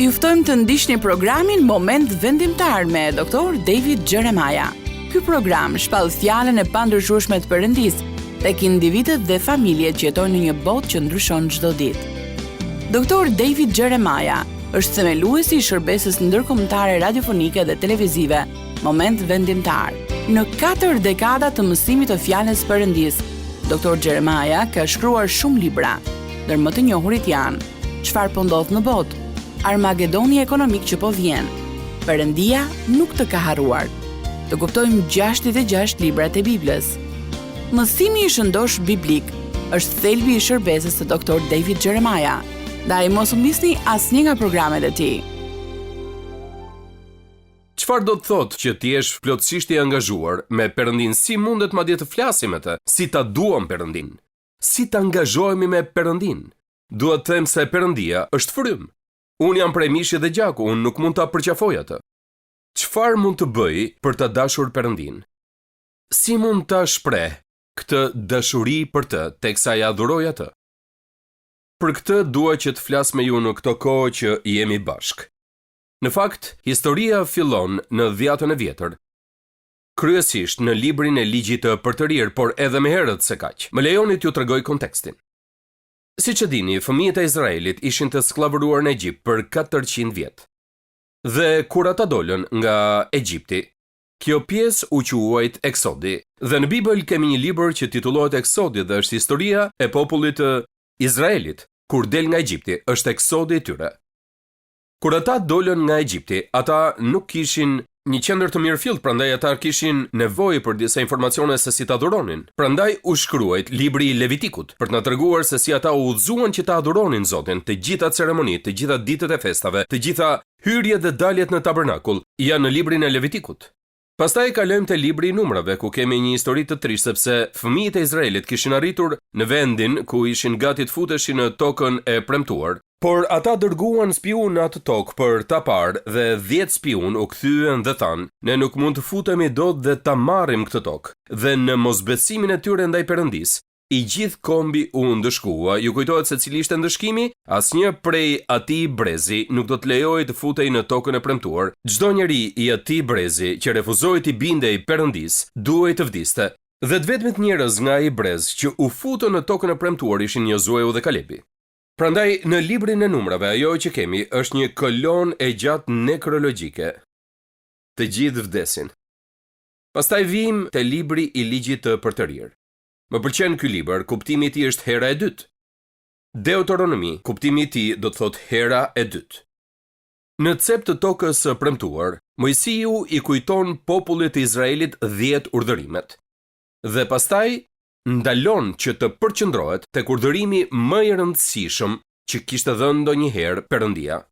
Ju ftojmë të ndiqni programin Moment Vendimtar me Dr. David Jeremiah. Ky program shpall fjalën e pandryshueshme të Perëndisë tek individët dhe familjet që jetojnë në një botë që ndryshon çdo ditë. Dr. David Jeremiah është themeluesi i shërbesës ndërkombëtare radiofonike dhe televizive Moment Vendimtar. Në 4 dekada të mësimit të fjalës Perëndisë, Dr. Jeremiah ka shkruar shumë libra, ndër më të njohurit janë Çfarë po ndodh në botë, Armagedoni ekonomik që po vjen, Perëndia nuk të ka harruar. Të kuptojmë 66 librat e Biblës. Mësimi i shëndosh biblik është thelbi i shërbesës së Dr. David Jeremiah. Ndaj mos u misni asnjë nga programet e tij. Çfarë do të thotë që ti jesh plotësisht i angazhuar me Perëndin? Si mundet madje të flasim me të? Si ta duam Perëndin? Si ta angazhohemi me Perëndin? Dua të them se Perëndia është frym. Unë jam prej mishit dhe gjaku, unë nuk mund ta përqafoj atë. Çfarë mund të bëj për ta dashur Perëndin? Si mund ta shpreh këtë dashuri për të teksa ja adhuroj atë? Për këtë dua që të flas me ju në këtë kohë që jemi bashk. Në fakt, historia fillon në Dhjatën e Vjetër. Kryesisht në librin e Ligjit të Përtërir, por edhe më herët se kaq. Më lejoni t'ju tregoj kontekstin. Siç e dini, fëmijët e Izraelit ishin të skllavëruar në Egjipt për 400 vjet. Dhe kur ata dolën nga Egjipti, kjo pjesë u quajt Eksodi, dhe në Bibël kemi një libër që titullohet Eksodi dhe është historia e popullit të Izraelit kur del nga Egjipti, është eksodi i tyre. Kur ata dolën nga Egjipti, ata nuk kishin një qendër të mirëfillt, prandaj ata kishin nevojë për disa informacione se si ta adhuronin. Prandaj u shkruajt libri i Levitikut për të na treguar se si ata u udhëzuan që ta adhuronin Zotin, të gjitha ceremonitë, të gjitha ditët e festave, të gjitha hyrjet dhe daljet në tabernakull janë në librin e Levitikut. Pastaj kalojmë te libri i Numrave, ku kemi një histori të trisht sepse fëmijët e Izraelit kishin arritur në vendin ku ishin gati të futeshin në tokën e premtuar, por ata dërguan spiun në atë tokë për ta parë dhe 10 spiun u kthyen dhe thanë: "Ne nuk mund të futemi dot dhe ta marrim këtë tokë." Dhe në mosbesimin e tyre ndaj Perëndis, i gjithë kombi u ndëshkua. Ju kujtohet se cili ishte ndëshkimi? Asnjë prej atij brezi nuk do të lejojë të futej në tokën e premtuar. Çdo njeri i atij brezi që refuzoi të bindej Perëndis, duhej të vdiste. Dhe të vetmit njerëz nga ai brez që u futën në tokën e premtuar ishin Jozueu dhe Kalebi. Prandaj në librin e Numrave ajo që kemi është një kolon e gjatë nekrologjike. Të gjithë vdesin. Pastaj vim te libri i Ligjit të Përtërir. Më pëlqen ky libër, kuptimi i tij është hera e dytë. Deuteronomi, kuptimi i tij do të thotë hera e dytë. Në cep të tokës së premtuar, Mojsiu i kujton popullit të Izraelit 10 urdhërimet. Dhe pastaj ndalon që të përqendrohet tek urdhërimi më i rëndësishëm që kishte dhënë ndonjëherë Perëndia.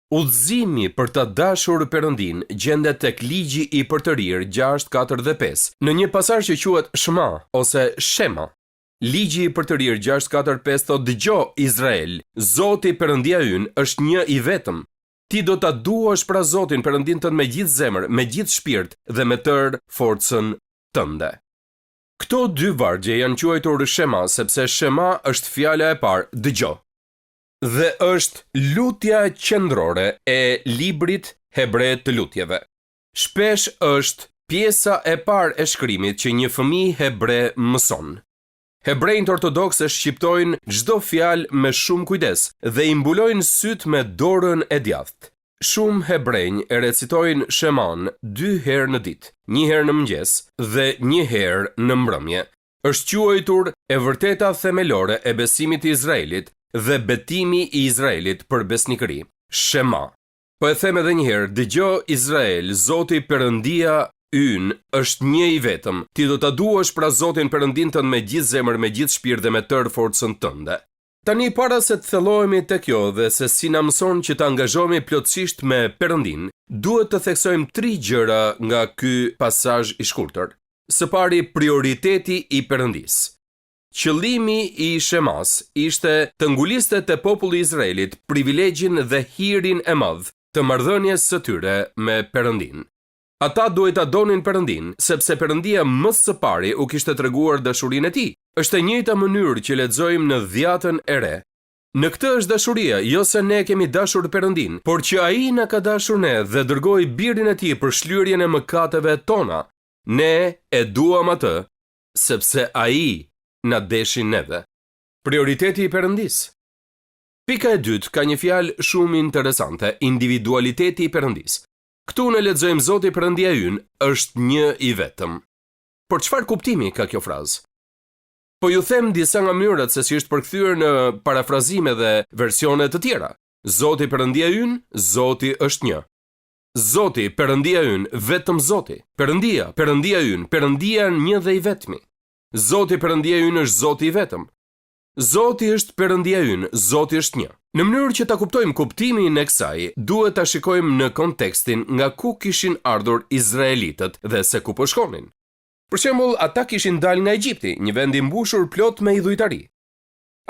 Udhëzimi për ta dashur Perëndin gjendet tek Ligji i Përtërir 6, 4 dhe 5, në një pasazh që quhet Shema ose Shema. Ligji i Përtërir 6, 4, 5 thotë: "Dëgjoj Izrael, Zoti Perëndia ynë është një i vetëm. Ti do ta duash pra Zotin Perëndin tënd me gjithë zemër, me gjithë shpirt dhe me tërë forcën tënde." Këto 2 vargje janë quajtur Shema sepse Shema është fjala e parë, dëgjoj. Dhe është lutja qendrore e librit hebre të lutjeve. Shpesh është pjesa e parë e shkrimit që një fëmijë hebre mëson. Hebrejt ortodoksë shqiptojnë çdo fjalë me shumë kujdes dhe i mbulojnë syt me dorën e djathtë. Shumë hebrejnë e recitojnë Sheman 2 herë në ditë, 1 herë në mëngjes dhe 1 herë në mbrëmje. Është quajtur e vërteta themelore e besimit të Izraelit dhe betimi i Izraelit për besnikëri. Shema. Po e them edhe një herë, dëgjoj Izrael, Zoti Perëndia ynë është një i vetëm. Ti do ta duash pra Zotin Perëndin tënd me gjithë zemër, me gjithë shpirt dhe me tërë forcën tënde. Tani para se të thellohemi te kjo dhe se si na mëson që të angazhohemi plotësisht me Perëndin, duhet të theksojmë 3 gjëra nga ky pasazh i shkurtër. Së pari, prioriteti i Perëndis. Qëllimi i Shemas ishte të nguliste te populli i Izraelit privilegjin dhe hirin e madh të marrëdhënies së tyre me Perëndin. Ata duhet ta donin Perëndin, sepse Perëndia më së pari u kishte treguar dashurinë e tij. Është e njëjta mënyrë që lexojmë në Dhjatën e Re. Në këtë është dashuria, jo se ne kemi dashur Perëndin, por që ai na ka dashur ne dhe dërgoi birin e tij për shlyerjen e mëkateve tona. Ne e duam atë, sepse ai na deshin neve. Prioriteti i Perëndis. Pika e dytë ka një fjalë shumë interesante, individualiteti i Perëndis. Këtu ne lexojmë Zoti Perëndia ynë është një i vetëm. Por çfarë kuptimi ka kjo frazë? Po ju them disa nga mënyrat se si është përkthyer në parafrazime dhe versione të tjera. Zoti Perëndia ynë, Zoti është një. Zoti Perëndia ynë, vetëm Zoti. Perëndia, Perëndia ynë, Perëndia një dhe i vetmi. Zoti Perëndia ynë është Zoti i vetëm. Zoti është Perëndia ynë, Zoti është një. Në mënyrë që ta kuptojmë kuptimin e kësaj, duhet ta shikojmë në kontekstin nga ku kishin ardhur izraelitët dhe se ku po shkonin. Për shembull, ata kishin dalë nga Egjipti, një vend i mbushur plot me idhujtari.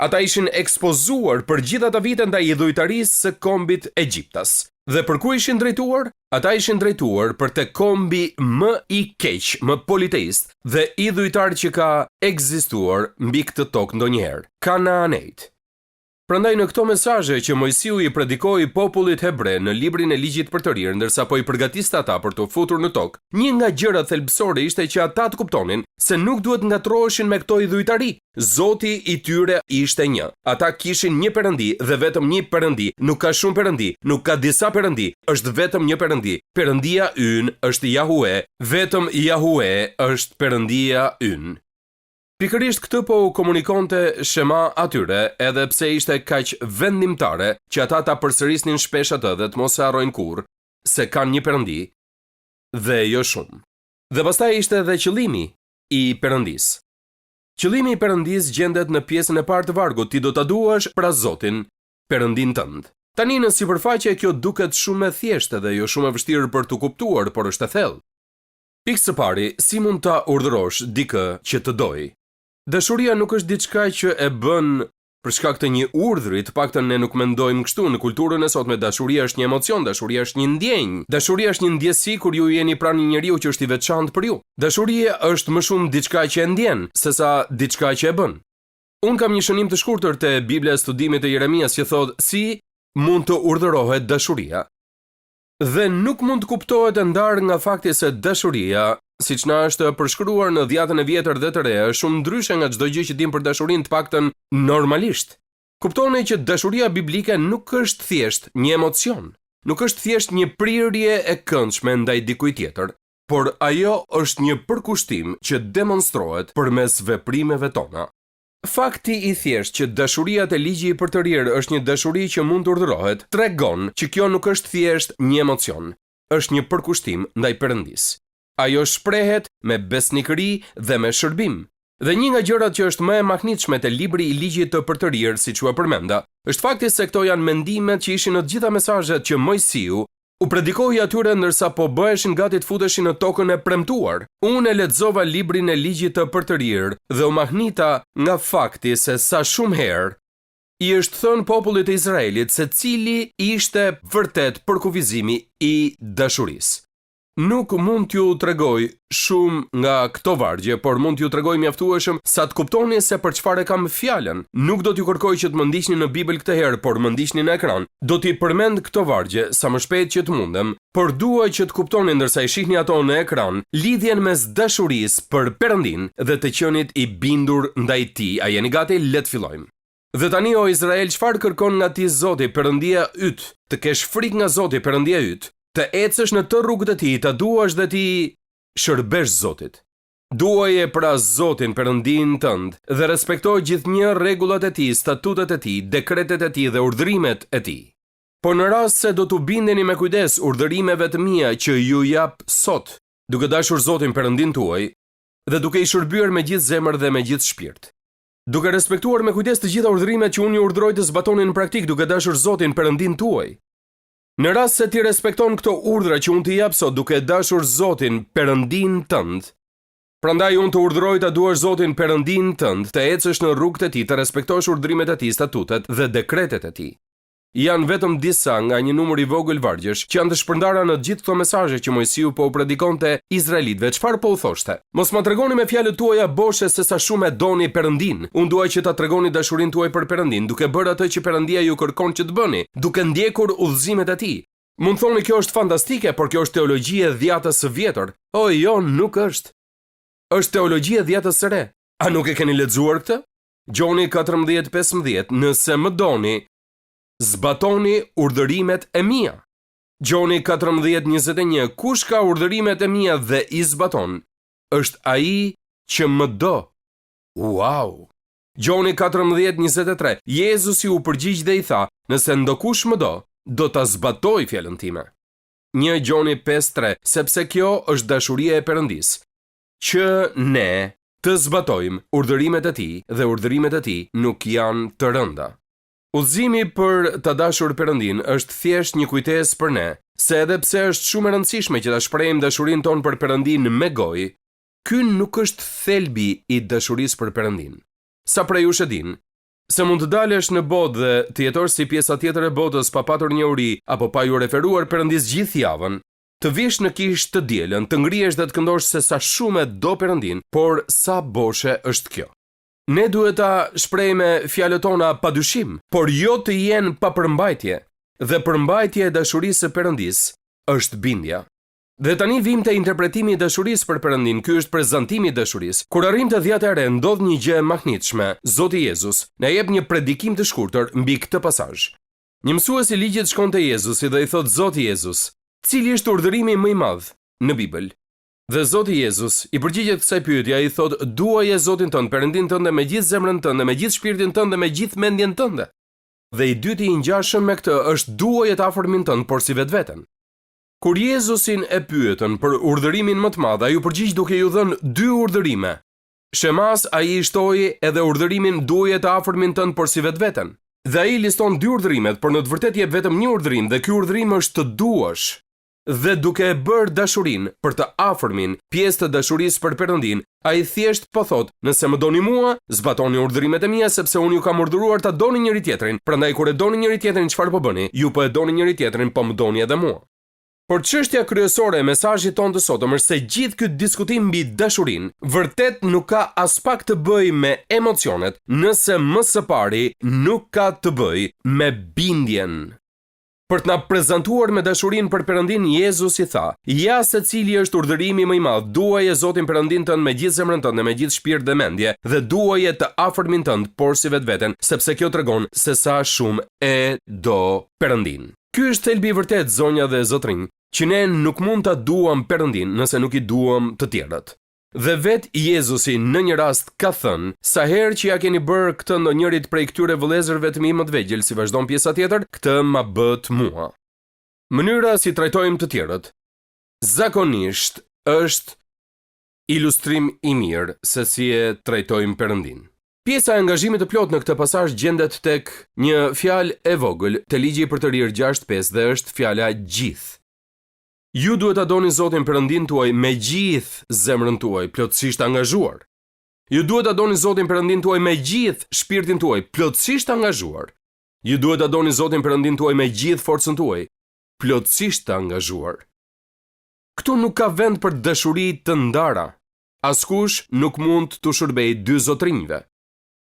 Ata ishin ekspozuar për gjithë ata vite ndaj idhujtarisë së kombit egjiptas. Dhe për ku ishin drejtuar? Ata ishin drejtuar për te kombi më i keq, më politeist dhe idhujtar që ka ekzistuar mbi këtë tokë ndonjëherë, Kanaanejt. Prandaj në këto mesazhe që Mojsiu i predikoi popullit hebre në librin e ligjit për të rirë, ndërsa po i përgatiste ata për të futur në tokë, një nga gjërat thelbësore ishte që ata të kuptonin se nuk duhet ngatroheshin me këto idhujtari. Zoti i tyre ishte një. Ata kishin një Perëndi dhe vetëm një Perëndi. Nuk ka shumë Perëndi, nuk ka disa Perëndi, është vetëm një Perëndi. Perëndia ynë është Jahue, vetëm Jahue është Perëndia ynë. Pikërisht këtë po komunikonte Shema atyre, edhe pse ishte kaq vendimtare që ata ta përsërisnin shpesh atë dhe të mos e harrojnë kurrë se kanë një Perëndi dhe jo shumë. Dhe pastaj ishte edhe qëllimi i Perëndis. Qëllimi i Perëndis gjendet në pjesën e parë të vargut, ti do ta duash pra Zotin, Perëndin tënd. Tani në sipërfaqe kjo duket shumë e thjeshtë dhe jo shumë e vështirë për të kuptuar, por është e thellë. Pikë së pari, si mund ta urdhërosh dikë që të dojë? Dashuria nuk është diçka që e bën për shkak të një urdhri, të paktën ne nuk mendojmë kështu. Në kulturën e sotme dashuria është një emocion, dashuria është një ndjenjë. Dashuria është një ndjesi kur ju jeni pranë një njeriu që është i veçantë për ju. Dashuria është më shumë diçka që e ndjen, sesa diçka që e bën. Un kam një shënim të shkurtër te Bibla e studimit të Jeremias që thotë si mund të urdhërohet dashuria. Dhe nuk mund të kuptohet e ndarë nga fakti se dashuria, siç na është përshkruar në Dhjetën e Vjetër dhe të Re, është shumë ndryshe nga çdo gjë që dim për dashurinë, të paktën normalisht. Kuptoni që dashuria biblike nuk është thjesht një emocion, nuk është thjesht një prirje e këndshme ndaj dikujt tjetër, por ajo është një përkushtim që demonstrohet përmes veprimeve tona. Fakti i thjesht që dashuria te ligji i për të rirë është një dashuri që mund të urdhërohet, tregon që kjo nuk është thjesht një emocion, është një përkushtim ndaj Perëndis. Ajo shprehet me besnikëri dhe me shërbim. Dhe një nga gjërat që është më e mahnitshme te libri i ligjit të për të rirë, siç u përmenda, është fakti se këto janë mendimet që ishin në të gjitha mesazhet që Mojsiu u predikoi atyre ndërsa po bëheshin gati të futeshin në tokën e premtuar. Unë e lexova librin e ligjit të për të rirë dhe u mahnita nga fakti se sa shumë herë i është thënë popullit të Izraelit se cili ishte vërtet përkufizimi i dashurisë. Nuk mund t'ju tregoj shumë nga këto vargje, por mund t'ju tregoj mjaftueshëm sa të kuptoni se për çfarë kam fjalën. Nuk do t'ju kërkoj që të më ndiqni në Bibël këtë herë, por më ndiqni në ekran. Do t'i përmend këto vargje sa më shpejt që të mundem, por dua që të kuptoni ndërsa i shihni ato në ekran, lidhjen mes dashurisë për Perëndin dhe të qenit i bindur ndaj tij. A jeni gati? Le të fillojmë. Dhe tani o Izrael, çfarë kërkon nga ti Zoti, Perëndia yt? Të kesh frikë nga Zoti, Perëndia yt. Të ecësh në të rrugët e tij, ta duash dhe ti shërbesh Zotit. Duaje pra Zotin Perëndin tënd dhe respektoj gjithnjë rregullat e tij, statutet e tij, dekretet e tij dhe urdhrimet e tij. Po në rast se do t'u bindeni me kujdes urdhërimeve të mia që ju jap sot, duke dashur Zotin Perëndin tuaj dhe duke i shërbyer me gjithë zemër dhe me gjithë shpirt. Duke respektuar me kujdes të gjitha urdhrimet që unë ju urdhëroj të zbatonin në praktik, duke dashur Zotin Perëndin tuaj. Në rast se ti respekton këto urdhra që unë t'i jap sot duke dashur Zotin Perëndin tënd, prandaj unë të urdhëroj ta duash Zotin Perëndin tënd, të ecësh në rrugët e tij, të respektosh urdhrimet e tij, statutet dhe dekretet e tij. Janë vetëm disa nga një numër i vogël vargjesh që janë të shpërndara në gjithë këto mesazhe që Mojsiu po u predikonte izraelitëve. Çfarë po u thoshte? Mos ma tregoni me fjalët tuaja boshe se sa shumë e doni Perëndin. Unë duaj që ta tregoni dashurinë tuaj për Perëndin, duke bërë atë që Perëndia ju kërkon që të bëni, duke ndjekur udhëzimet e tij. Mund thoni kjo është fantastike, por kjo është teologji e dhjatës së vjetër. O jo, nuk është. Është teologji e dhjatës së re. A nuk e keni lexuar këtë? Gjoni 14:15. Nëse më doni, zbatoni urdhërimet e mia. Gjoni 14:21. Kush ka urdhërimet e mia dhe i zbaton, është ai që më do. Wow! Gjoni 14:23. Jezusi u përgjigj dhe i tha, nëse ndokush më do ta zbatoj fjalën time. 1 Gjoni 5:3. Sepse kjo është dashuria e Perëndis, që ne të zbatojmë urdhërimet e tij dhe urdhërimet e tij nuk janë të rënda. Udhëzimi për ta dashur Perëndin është thjesht një kujtesë për ne, se edhe pse është shumë e rëndësishme që ta shprehim dashurinë tonë për Perëndin me gojë, ky nuk është thelbi i dashurisë për Perëndin. Sa prej jush e din, se mund të dalesh në botë dhe të jetosh si pjesa tjetër e botës pa patur një uri apo pa ju referuar Perëndis gjithë javën, të vish në kishë të dielën, të ngrihesh dhe të këndosh se sa shumë e do Perëndin, por sa boshe është kjo. Ne duhet ta shprehim me fjalët tona padyshim, por jo të jenë pa përmbajtje. Dhe përmbajtja e dashurisë së Perëndis është bindja. Dhe tani vim te interpretimi i dashurisë për Perëndin. Ky është prezantimi i dashurisë. Kur arrim te dhjata e re, ndodh një gjë e mahnitshme. Zoti Jezus na jep një predikim të shkurtër mbi këtë pasazh. Një mësues i ligjit shkon te Jezusi dhe i thot: Zoti Jezus, cili është urdhërimi më i madh në Bibël? Dhe Zoti Jezus i përgjigjet kësaj pyetje, ai thot: duaje Zotin tënd, Perëndin tënde me gjithë zemrën tënde, me gjithë shpirtin tënd dhe me gjithë mendjen tënde. Dhe i dyti i ngjashëm me këtë është: duaje të afërmin tënd por si vetveten. Kur Jezusin e pyetën për urdhërimin më të madh, ai u përgjigj duke ju dhënë 2 urdhërime. Shemas ai i shtoi edhe urdhërimin: duaje të afërmin tënd por si vetveten. Dhe ai liston 2 urdhërimet, por në të vërtetë jep vetëm një urdhërim, dhe ky urdhërim është të duash. Dhe duke e bërë dashurinë për të afërmin pjesë të dashurisë për Perëndin, ai thjesht po thot: nëse më doni mua, zbatoni urdhërimet e mia, sepse unë ju kam urdhëruar ta doni njëri tjetrin. Prandaj kur e doni njëri tjetrin, çfarë po bëni? Ju po e doni njëri tjetrin, po më doni edhe mua. Por çështja kryesore e mesazhit tonë të sotëm është se gjithë ky diskutim mbi dashurinë vërtet nuk ka as pak të bëjë me emocionet, nëse më së pari nuk ka të bëjë me bindjen. Për të na prezantuar me dashurinë për Perëndin, Jezusi tha: ja se cili është urdhërimi më i madh, duaje Zotin Perëndin tënd me gjithë zemrën tënde, me gjithë shpirt dhe mendje, dhe duaje të afërmin tënd por si vetveten, sepse kjo tregon se sa shumë e do Perëndin. Ky është thelbi i vërtet, zonja dhe zotrinj, që ne nuk mund ta duam Perëndin nëse nuk i duam të tjerët. Dhe vet Jezusi në një rast ka thënë: sa herë që ja keni bërë këtë ndonjërit prej këtyre vëllezërve të mi më të vegjël, si vazhdon pjesa tjetër, këtë ma bët mua. Mënyra si trajtojmë të tjerët zakonisht është ilustrim i mirë se si e trajtojmë Perëndin. Pjesa e angazhimit të plot në këtë pasazh gjendet tek një fjalë e vogël te ligji për të rirë 6:5 dhe është fjala gjithë. Ju duhet ta doni Zotin Perëndin tuaj me gjithë zemrën tuaj, plotësisht angazhuar. Ju duhet ta doni Zotin Perëndin tuaj me gjithë shpirtin tuaj, plotësisht angazhuar. Ju duhet ta doni Zotin Perëndin tuaj me gjithë forcën tuaj, plotësisht angazhuar. Këtu nuk ka vend për dashuri të ndara. Askush nuk mund të shërbejë 2 zotrinjve.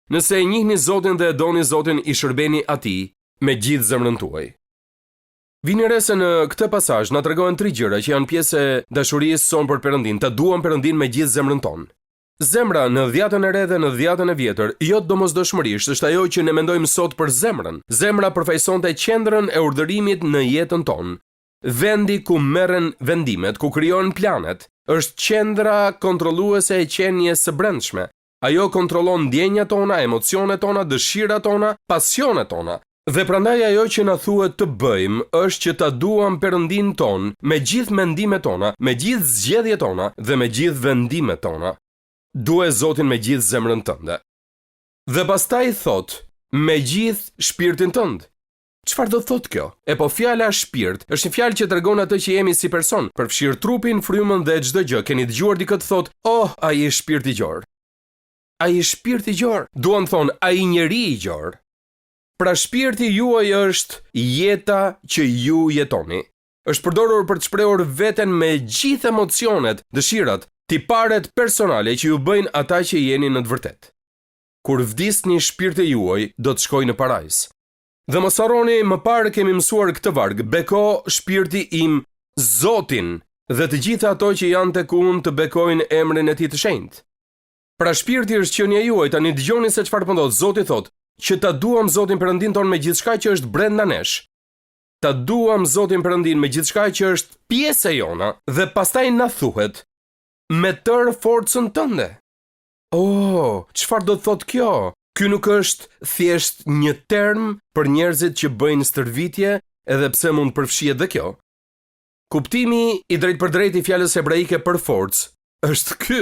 Nëse e njihni Zotin dhe e doni Zotin, i shërbeni atij me gjithë zemrën tuaj. Vini re se në këtë pasazh na tregohen 3 gjëra që janë pjesë e dashurisë sonë për Perëndin. Ta duam Perëndin me gjithë zemrën tonë. Zemra në dhjatën e re dhe në dhjatën e vjetër, jo domosdoshmërisht, është ajo që ne mendojmë sot për zemrën. Zemra përfaqësonte qendrën e urdhërimit në jetën tonë. Vendi ku merren vendimet, ku krijohen planet, është qendra kontrolluese e qenies së brendshme. Ajo kontrollon ndjenjat tona, emocionet tona, dëshirat tona, pasionet tona. Dhe prandaj ajo që na thuhet të bëjmë është që ta duam Perëndin ton me gjithë mendimet tona, me gjithë zgjedhjet tona dhe me gjithë vendimet tona. Due Zotin me gjithë zemrën tënde. Dhe pastaj thot: me gjithë shpirtin tënd. Çfarë do thot kjo? E po fjala shpirt është një fjalë që tregon atë që jemi si person, përfshir trupin, frymën dhe çdo gjë. Keni dëgjuar dikë të thot: "Oh, ai është shpirti i gjor." Ai është shpirti i gjor. Duan thon ai njeri i gjor. Pra shpirti juaj është jeta që ju jetoni. Është përdorur për të shprehur veten me gjithë emocionet, dëshirat, tiparet personale që ju bëjnë ata që jeni në të vërtetë. Kur vdisni, shpirti juaj do të shkojë në parajs. Dhe mos harroni, më parë kemi mësuar këtë varg: beko shpirti im Zotin, dhe të gjitha ato që janë tek unë të bekojnë emrin e tij të shenjtë. Pra shpirti është qenia juaj. Tani dëgjoni se çfarë po ndodh. Zoti thotë që ta duam Zotin Perëndin ton me gjithçka që është brenda nesh. Ta duam Zotin Perëndin me gjithçka që është pjesë e jona, dhe pastaj na thuhet me tërë forcën tënde. Çfarë do të thotë kjo? Ky nuk është thjesht një term për njerëzit që bëjnë stërvitje, edhe pse mund të përfshihet dhe kjo. Kuptimi i drejtpërdrejtë i fjalës hebraike për forcë është ky.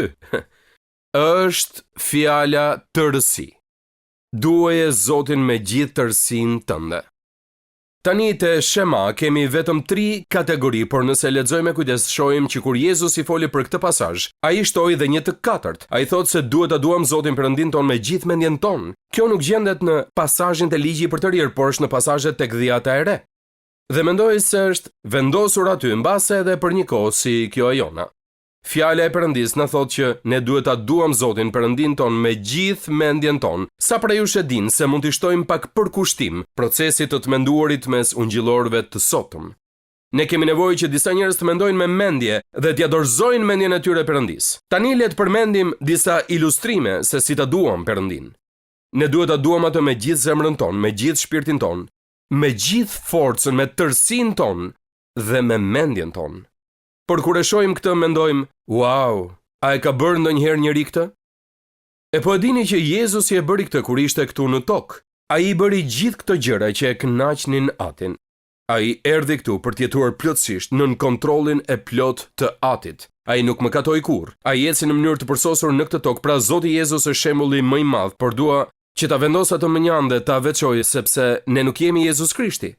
Është fjala tërësi. Duaje Zotin me gjithë tërësinë tënde. Tani te shema kemi vetëm 3 kategori, por nëse lexojmë me kujdes shohim që kur Jezus i foli për këtë pasazh, ai shtoi dhe një të katërt. Ai thotë se duhet ta duam Zotin Perëndin ton me gjithë mendjen ton. Kjo nuk gjendet në pasazhin të ligjit për të rirë, por është në pasazhet tek Dhjata e Re. Dhe mendoj se është vendosur aty mbase edhe për një kohë si kjo e jona. Fjala e Perëndis na thotë që ne duhet ta duam Zotin Perëndin ton me gjithë mendjen ton. Sa prej jush e din se mund t'i shtojmë pak përkushtim procesit të menduarit mes ungjillorëve të sotëm. Ne kemi nevojë që disa njerëz të mendojnë me mendje dhe t'ia dorëzojnë mendjen e tyre Perëndis. Tani le të përmendim disa ilustrime se si ta duam Perëndin. Ne duhet ta duam atë me gjithë zemrën ton, me gjithë shpirtin ton, me gjithë forcën, me tërësinë ton dhe me mendjen ton. Por kur e shohim këtë mendojmë, wow, a e ka bërë ndonjëherë njëri këtë? E po e dini që Jezusi e bëri këtë kur ishte këtu në tokë. Ai i bëri gjithë këto gjëra që e kënaqnin Atin. Ai erdhi këtu për të jetuar plotësisht nën kontrollin e plot të Atit. Ai nuk mëkatoi kurrë. Ai eci në mënyrë të përsosur në këtë tokë. Pra Zoti Jezus është shembulli më i madh, por dua që ta vendos atë më njanë dhe ta veçoj, sepse ne nuk jemi Jezus Krishti.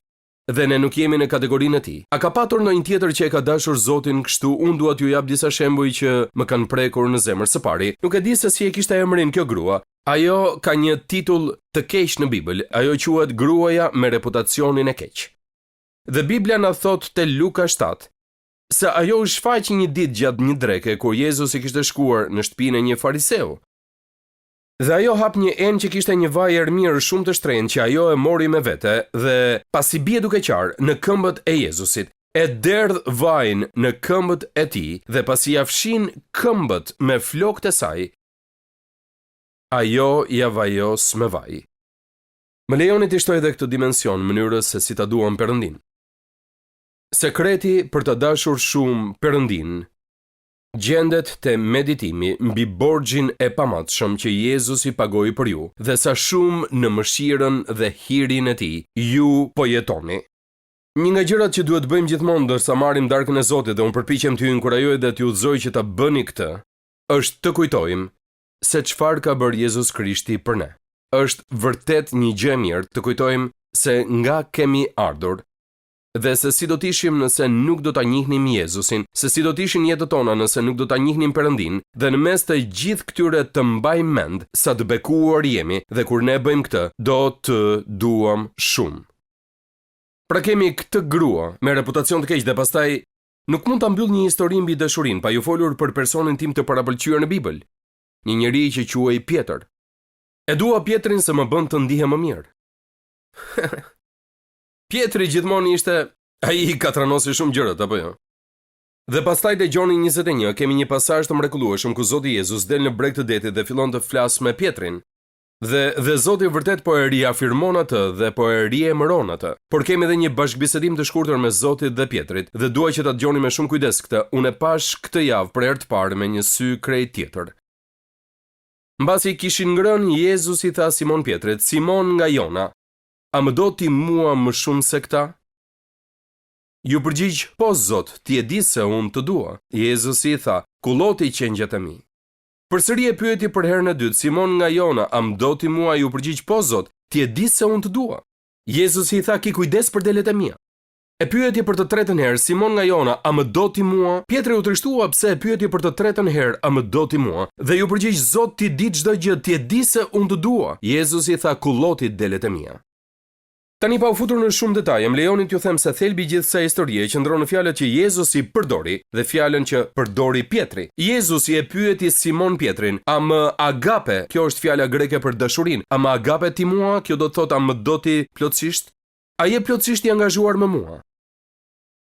Dhe ne nuk jemi në kategorinë e tij. A ka patur ndonjë tjetër që e ka dashur Zotin kështu? Unë dua t'ju jap disa shembuj që më kanë prekur në zemër. Së pari, nuk e di se si e kishte emrin kjo grua. Ajo ka një titull të keq në Bibël. Ajo quhet gruaja me reputacionin e keq. Dhe Bibla na thot te Luka 7 se ajo u shfaqi një ditë gjatë një dreke kur Jezus i kishte shkuar në shtëpinë e një fariseu. Dhe ajo hap një enë që kishte një vaj ermir shumë të shtrenjtë që ajo e mori me vete, dhe pasi bie duke qarë në këmbët e Jezusit, e derdh vajin në këmbët e tij, dhe pasi ja fshin këmbët me flokët e saj, ajo ja vajos me vaj. Më lejoni të shtoj edhe këtë dimension mënyrës se si ta duam Perëndin. Sekreti për të dashur shumë Perëndin gjendet te meditimi mbi borxhin e pamatshëm që Jezusi pagoi për ju, dhe sa shumë në mëshirën dhe hirin e tij ju po jetoni. Një nga gjërat që duhet bëjmë gjithmonë ndërsa marrim darkën e Zotit, dhe unë përpiqem t'ju inkurajoj dhe t'ju udhëzoj që ta bëni këtë, është të kujtojmë se çfarë ka bërë Jezus Krishti për ne. Është vërtet një gjë e mirë të kujtojmë se nga kemi ardhur, dhe se si do t'ishim nëse nuk do ta njihnim Jezusin, se si do t'ishin jetët tona nëse nuk do ta njihnim Perëndin, dhe në mes të gjithë këtyre të mbajmë mend sa të bekuar jemi, dhe kur ne bëjmë këtë, do të duam shumë. Pra kemi këtë grua me reputacion të keq, dhe pastaj nuk mund ta mbyll një histori mbi dashurinë pa ju folur për personin tim të parapëlqyer në Bibël, një njeri që quhej Pjetër. E dua Pjetrin se më bën të ndihem më mirë. Pjetri gjithmonë ishte ai i katranosi shumë gjërat, apo jo? Dhe pastaj te Gjoni 21 kemi një pasazh të mrekullueshëm ku Zoti Jezus del në breg të detit dhe fillon të flasë me Pjetrin. Dhe Zoti vërtet po e riafirmon atë dhe po e riemëron atë. Por kemi edhe një bashkëbisedim të shkurtër me Zotit dhe Pjetrit, dhe dua që ta dëgjoni me shumë kujdes këtë. Unë e pash këtë javë për herë të parë me një sy krejt tjetër. Mbasi kishin ngrënë, Jezusi tha Simon Pjetrit: "Simon nga Jona, a më do ti mua më shumë se këta?" Ju përgjigj: "Po Zot, ti e di se unë të dua." Jezusi i tha: "Kulloti qengjet e mi." Përsëri e pyeti për herën e dytë: "Simon nga Jona, a më do ti mua?" Ju përgjigj: "Po Zot, ti e di se unë të dua." Jezusi i tha: "Ki kujdes për delet e mia." E pyeti për të tretën herë: "Simon nga Jona, a më do ti mua?" Pjetri u trishtua pse e pyeti për të tretën herë: "A më do ti mua?" Dhe ju përgjigj: "Zot, ti di çdo gjë, ti e di se unë të dua." Jezusi i tha: "Kulloti delet e mia." Tani pa u futur në shumë detaje, më lejoni t'ju them se thelbi i gjithë kësaj historie qëndron në fjalët që Jezusi përdori dhe fjalën që përdori Pietri. Jezusi e pyeti Simon Pietrin: "A më agape?" Kjo është fjala greke për dashurinë. "A më agape ti mua?" Kjo do të thotë: "A më do ti plotësisht?" A je plotësisht i angazhuar me mua?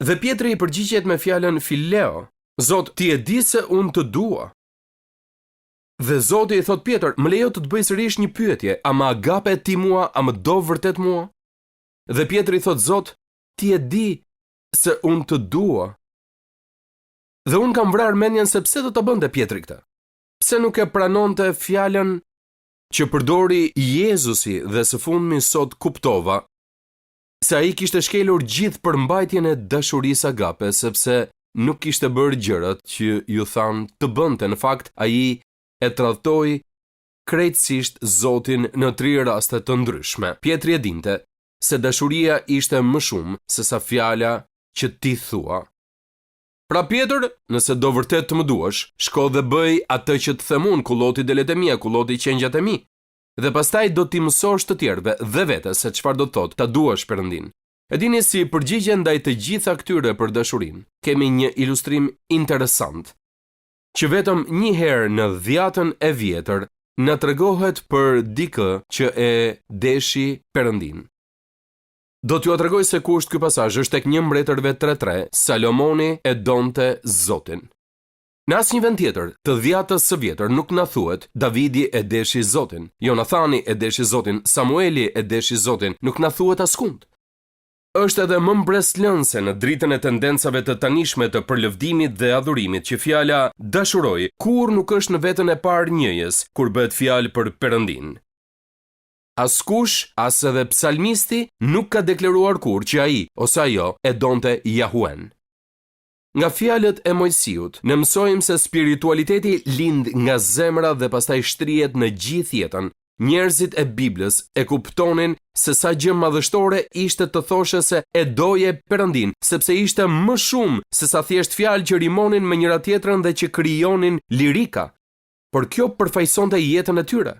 Dhe Pietri i përgjigjet me fjalën Fileo: "Zot, ti e di se unë të dua." Dhe Zoti i thot Pietër: "Më lejo të të bëj sërish një pyetje, a më agape ti mua, a më do vërtet mua?" Dhe Pietri thot: "Zot, ti e di se unë të dua." Dhe unë kam vrarë mendjen se pse do të bënte Pietri këtë. Pse nuk e pranonte fjalën që përdori Jezusi dhe së fundmi sot kuptova se ai kishte shkelur gjithë përmbajtjen e dashurisë agape, sepse nuk kishte bërë gjërat që ju thanë të bënte. Në fakt, ai e tradhtoi krejtësisht Zotin në 3 raste të ndryshme. Pietri e dinte se dashuria ishte më shumë se sa fjala që ti thua. "Pra Pietër, nëse do vërtet të më duash, shko dhe bëj atë që të them unë, kulloti delet e mia, kulloti qengjat e mi. Dhe pastaj do t'i mësosh të tjerëve dhe vetes se çfarë do të thotë ta duash Perëndin." E dini, si përgjigje ndaj të gjitha këtyre për dashurinë, kemi një ilustrim interesant, që vetëm një herë në dhjetën e vjetër na tregohet për dikë që e deshi Perëndin. Do t'ju tregoj se ku është ky pasazh. Është tek 1 Mbretërve 3:3, Salomoni e donte Zotin. Në asnjë vend tjetër të dhjetës së vjetër nuk na thuhet Davidi e deshi Zotin, Jonathani e deshi Zotin, Samueli e deshi Zotin, nuk na thuhet askund. Është edhe më mbreslënse në dritën e tendencave të tanishme të përlëvdimit dhe adhurimit që fjala dashuroj kur nuk është në veten e parë njëjës kur bëhet fjalë për Perëndin. Askush, as edhe psalmisti, nuk ka deklaruar kur që ai ose ajo e donte Jahuen. Nga fjalët e Mojsiut, ne mësojmë se spiritualiteti lind nga zemra dhe pastaj shtrihet në gjithë jetën. Njerëzit e Biblës e kuptonin se sa gjë madhështore ishte të thoshe se e doje Perëndin, sepse ishte më shumë se sa thjesht fjalë që rimonin me njëra tjetrën dhe që krijonin lirika. Por kjo përfaqësonte jetën e tyre.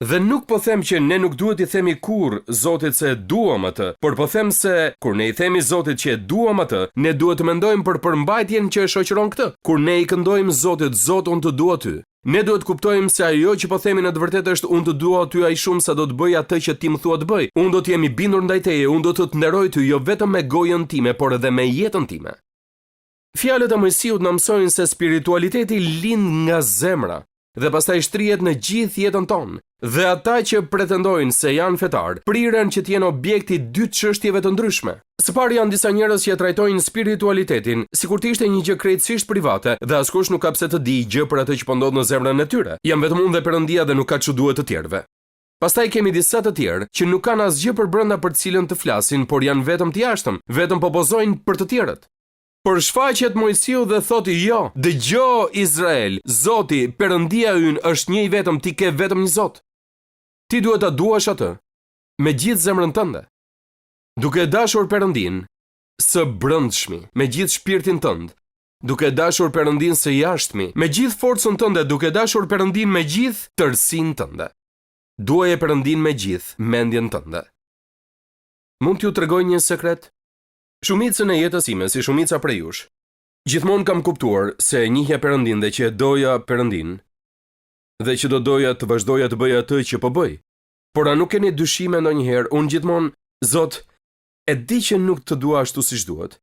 Dhe nuk po them që ne nuk duhet i themi kur Zotit se duam atë, por po them se kur ne i themi Zotit që duam atë, ne duhet të mendojmë për përmbajtjen që e shoqëron këtë. Kur ne i këndojmë Zotit: "Zot, unë të dua ty", ne duhet kuptojmë se ajo që po themi në të vërtetë është: "Unë të dua ty aq shumë sa do të bëj atë që ti më thua të bëj. Unë do të jem i bindur ndaj teje, unë do të të nderoj ty jo vetëm me gojën time, por edhe me jetën time." Fjalët e Mojsiut na mësojnë se spiritualiteti lind nga zemra dhe pastaj shtrihet në gjithë jetën tonë. Dhe ata që pretendojnë se janë fetar, priren që të jenë objekti 2 çështjeve të ndryshme. Së pari janë disa njerëz që trajtojnë spiritualitetin sikur të ishte një gjë krejtësisht private dhe askush nuk ka pse të di gjë për atë që po ndodh në zemrën e tyre. Jam vetëm unë dhe Perëndia dhe nuk ka çu duhet të tjerëve. Pastaj kemi disa të tjerë që nuk kanë asgjë për brenda për të cilën të flasin, por janë vetëm të jashtëm, vetëm po pozojnë për të tjerët. Por shfaqet Mojsiu dhe thotë: "Jo, dëgjo Izrael, Zoti, Perëndia ynë është një i vetëm, ti ke vetëm një Zot. Ti duhet ta duash atë me gjithë zemrën tënde, duke dashur Perëndin së brendshmi, me gjithë shpirtin tënd, duke dashur Perëndin së jashtmi, me gjithë forcën tënde, duke dashur Perëndin me gjithë tërësinë tënde. Duaje Perëndin me gjithë mendjen tënde." Mund t'ju tregoj një sekret? Shumicën e jetës ime, si shumica prej jush, gjithmonë kam kuptuar se njihja Perëndin dhe që e doja Perëndin dhe që do doja të vazhdoja të bëja atë që po bëj. Por a nuk keni dyshime ndonjëherë? Unë gjithmonë: "Zot, e di që nuk të dua ashtu siç duhet."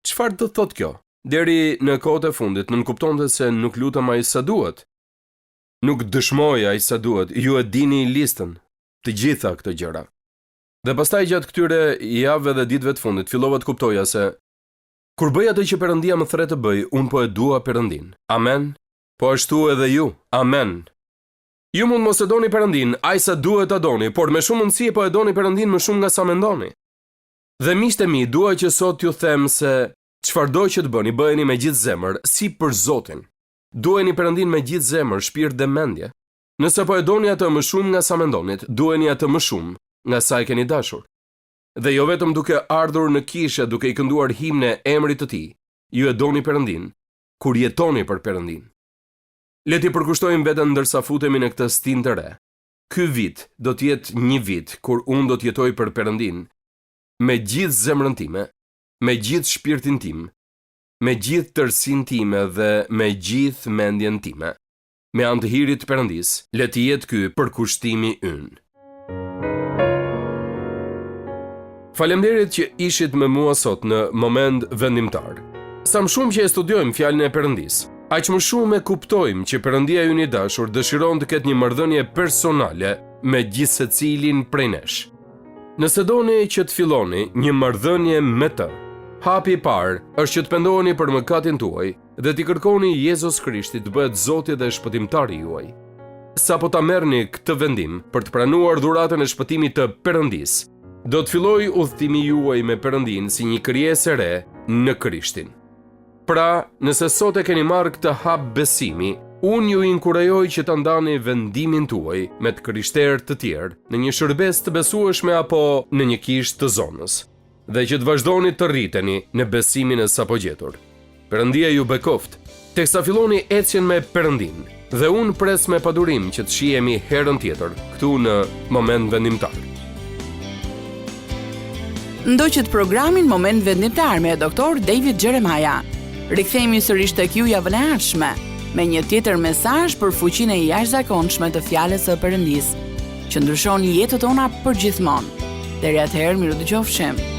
Çfarë do thotë kjo? Deri në kohët e fundit nuk kuptonte se nuk lutem aq sa duhet. Nuk dëshmoj aq sa duhet. Ju e dini listën, të gjitha këto gjëra. Dhe pastaj gjatë këtyre javëve dhe ditëve të fundit fillova të kuptoja se kur bëj atë që Perëndia më thret të bëj, unë po e dua Perëndin. Amen. Po ashtu edhe ju. Amen. Ju mund mos e doni Perëndin aq sa duhet ta doni, por me shumë mundësi po e doni Perëndin më shumë nga sa mendoni. Dhe miqtë e mi, dua që sot t'ju them se çfarëdo që të bëni, bëheni me gjithë zemër, si për Zotin. Duheni Perëndin me gjithë zemër, shpirt dhe mendje. Nëse po e doni atë më shumë nga sa mendonit, duheni atë më shumë nga sa e keni dashur. Dhe jo vetëm duke ardhur në kishe duke i kënduar himne emrit të tij, ju e doni Perëndin kur jetoni për Perëndin. Le t'i përkushtojmë veten ndërsa futemi në këtë stin të re. ky vit do të jetë një vit kur unë do të jetoj për Perëndin, me gjithë zemrën time, me gjithë shpirtin tim, me gjithë tërsinë time dhe me gjithë mendjen time. Me anë të hirit të Perëndis, le të jetë ky përkushtimi ynë. Faleminderit që ishit me mua sot në moment vendimtar. Sa më shumë që e studiojmë fjalën e Perëndis, aq më shumë e kuptojmë që Perëndia ynë i dashur dëshiron të ketë një marrëdhënie personale me gjithë secilin prej nesh. Nëse doni që të filloni një marrëdhënie me të, hapi i parë është që të pendoheni për mëkatin tuaj dhe t'i kërkoni Jezus Krishtit të bëhet Zoti dhe shpëtimtari juaj. Sapo ta merrni këtë vendim për të pranuar dhuratën e shpëtimit të Perëndis, do të fillojë udhëtimi juaj me Perëndin si një krijesë e re në Krishtin. Pra, nëse sot e keni marrë këtë hap besimi, unë ju inkurajoj që ta ndani vendimin tuaj me të krishterë të tjerë në një shërbes të besueshme apo në një kishë të zonës, dhe që të vazhdoni të rriteni në besimin e sapo gjetur. Perëndia ju bekoft, teksa filloni ecjen me Perëndin, dhe unë pres me padurim që të shihemi herën tjetër këtu në moment vendimtar. Ndoqët programin Moment Vendimtar me Dr. David Jeremiah. Rikthehemi sërish tek ju javën e ardhshme me një tjetër mesazh për fuqinë e jashtëzakonshme të fjalës së Perëndis, që ndryshon jetën tona përgjithmonë. Deri atëherë, miru dëgjofshim.